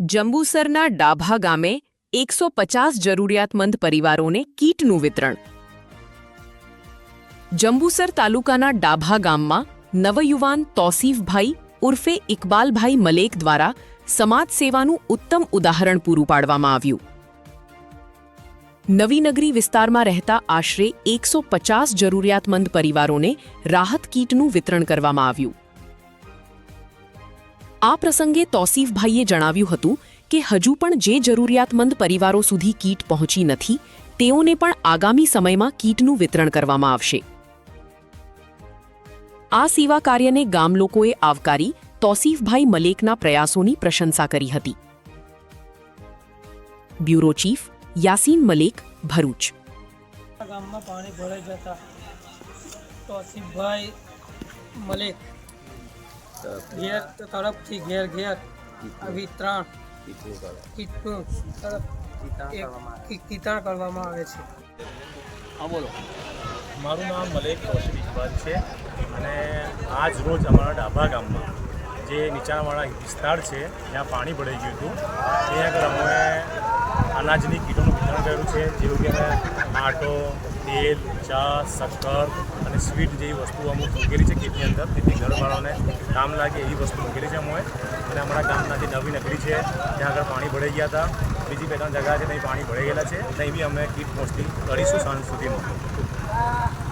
જંબુસરના ડાભા ગામે 150 જરૂરિયાતમંદ પરિવારોને કીટનું વિતરણ. જંબુસર તાલુકાના ડાભા ગામમાં નવયુવાન તૌસીફભાઈ ઉર્ફે ઇકબાલભાઈ મલેક દ્વારા સમાજ સેવાનું ઉત્તમ ઉદાહરણ પૂરું પાડવામાં આવ્યું. નવીનગરી વિસ્તારમાં રહેતા આશરે 150 જરૂરિયાતમંદ પરિવારોને રાહત કીટનું વિતરણ કરવામાં આવ્યું. આ પ્રસંગે તૌસીફભાઈએ જણાવ્યું હતું કે હજુ પણ જે જરૂરિયાતમંદ પરિવારો સુધી કીટ પહોંચી નથી તેઓને પણ આગામી સમયમાં કીટનું વિતરણ કરવામાં આવશે. આ સેવા કાર્યને ગામ લોકોએ આવકારી તૌસીફભાઈ મલેકના પ્રયાસોની પ્રશંસા કરી હતી. Bureau chief Yasin Malek, Bharuch. ગામમાં પાણી ભરાઈ જતા તૌસીફભાઈ મલેક ઘેર તરફથી ઘેર વિતરણ કીટનું વિતરણ કરવામાં આવે છે. હા બોલો. મારું નામ મલેક તૌસીફ ઇકબાલ છે અને આજ રોજ અમારા ડાભા ગામમાં જે નીચાણવાળા વિસ્તાર છે ત્યાં પાણી ભરાઈ ગયું હતું ત્યાં આગળ અમે અનાજની કીટોનું વિતરણ કર્યું છે, જેવું કે અમે આટો, તેલ, ચા, શક્કર અને સ્વીટ જેવી વસ્તુઓ અમુક મૂકેલી છે કીટની અંદર, તેથી ઘરવાળાને કામ લાગે એવી વસ્તુ મૂકેલી છે અમે. અને અમારા ગામના જે નવી નગરી છે ત્યાં આગળ પાણી ભરાઈ ગયા હતા, બીજી 2-3 જગ્યા છે ત્યાં પાણી ભરાઈ ગયેલા છે, ત્યાં બી અમે કીટ પહોંચતી કરીશું સાંજ સુધીમાં.